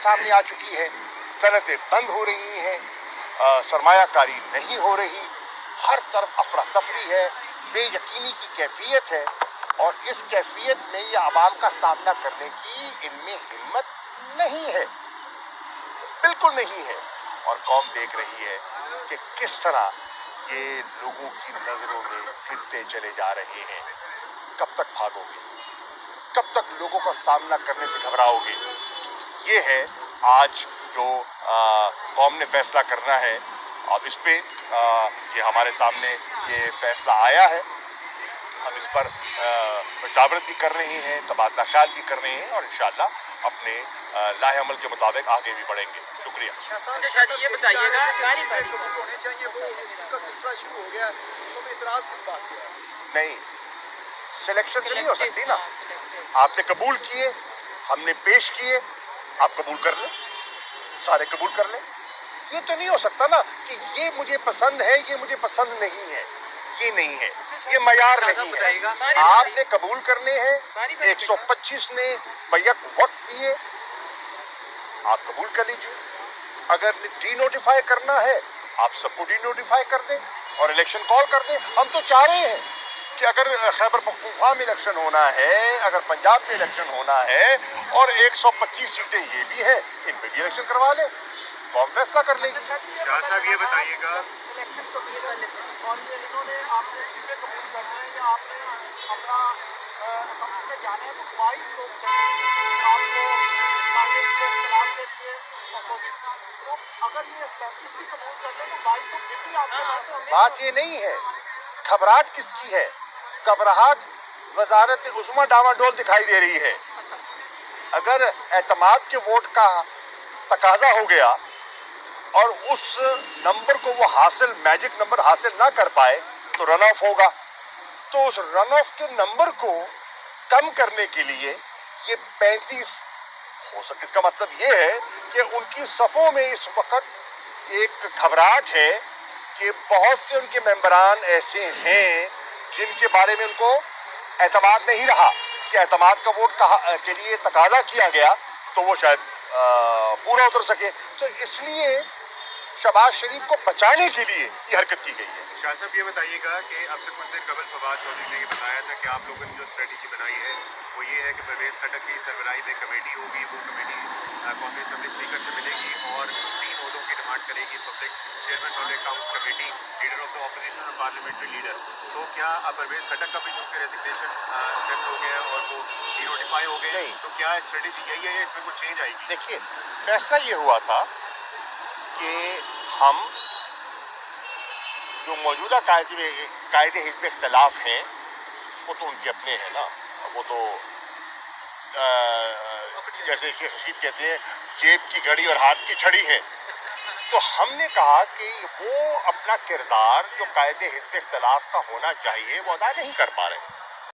सामने आ चुकी है, सनतें बंद हो रही हैं, सरमायाकारी नहीं हो रही, हर तरफ अफरा तफरी है, बेयकीनी की कैफियत है, और इस कैफियत में ये अवाम का सामना करने की इनमें हिम्मत नहीं है, बिल्कुल नहीं है। और कौम देख रही है कि किस तरह ये लोगों की नजरों में गिरते चले जा रहे हैं। कब तक भागोगे, कब तक लोगों का सामना करने से घबराओगे? ये है आज जो कौम ने फैसला करना है। अब इस पे ये हमारे सामने ये फैसला आया है, हम इस पर मशावरत भी कर रहे हैं, तबादला ख्याल भी कर रहे हैं, और इंशाअल्लाह अपने लाहे अमल के मुताबिक आगे भी बढ़ेंगे। शुक्रिया। अच्छा शाह जी, ये बताइएगा होने चाहिए वो उसका सिलसिला शुरू हो गया, तो इतराज किस बात का? नहीं, सिलेक्शन तो नहीं हो सकती ना। आपने कबूल किए, हमने पेश किए, आप कबूल कर लें, सारे कबूल कर लें। ये तो नहीं हो सकता ना कि ये मुझे पसंद है, ये मुझे पसंद नहीं है, ये नहीं है, ये मयार नहीं है। आपने कबूल करने हैं, 125 ने बैक वक्त दिए, आप कबूल कर लीजिए। अगर डी नोटिफाई करना है, आप सबको डी नोटिफाई कर दें और इलेक्शन कॉल कर दें। हम तो चाह रहे हैं कि अगर खैबर पख्तूनख्वा में इलेक्शन होना है, अगर पंजाब में इलेक्शन होना है, और 125 सीटें ये भी हैं, इन पे भी इलेक्शन करवा लें, कौन फैसला कर लेगी। शाह साहब ये बताइएगा, बात ये नहीं है, घबराहट किसकी है? घबराहट वजारत उस्मा डावाडोल दिखाई दे रही है। अगर एतमाद के वोट का तकाजा हो गया और उस नंबर को वो हासिल, मैजिक नंबर हासिल ना कर पाए, तो रन ऑफ होगा। तो उस रन ऑफ के नंबर को कम करने के लिए ये 35 हो सके। इसका मतलब ये है कि उनकी सफ़ों में इस वक्त एक घबराहट है कि बहुत से उनके मेंबरान ऐसे हैं जिनके बारे में उनको एतमाद नहीं रहा कि एतमाद का वोट के लिए तकाजा किया गया तो वो शायद पूरा उतर सके। तो इसलिए शहबाज शरीफ को बचाने के लिए ये हरकत की गई है। शाह साहब ये बताइएगा कि आपसे कुछ देर कबल फवाद चौधरी ने ये बताया था कि आप लोगों ने जो स्ट्रेटेजी बनाई है वो ये है कि परवेज़ खटक की सरबराही में कमेटी होगी, वो कमेटी कौमी असम्बली स्पीकर से मिलेगी और 3 ओहदों की डिमांड करेगी, public chairman public accounts committee, leader of the opposition और पार्लियामेंट्री लीडर। तो क्या परवेज़ खटक का भी चूँकि रेजिग्नेशन एक्सेप्ट हो गया और वो डिनोटिफाई हो गए, तो क्या स्ट्रेटेजी यही है या इसमें कुछ चेंज आएगी? देखिए, फैसला ये हुआ था कि हम जो मौजूदा कायदे हिज़्ब इख्तिलाफ हैं वो तो उनके अपने हैं ना, वो तो जैसे शेख रशीद कहते हैं जेब की घड़ी और हाथ की छड़ी है। तो हमने कहा कि वो अपना किरदार जो कायदे हिज़्ब इख्तिलाफ का होना चाहिए वो अदा नहीं कर पा रहे।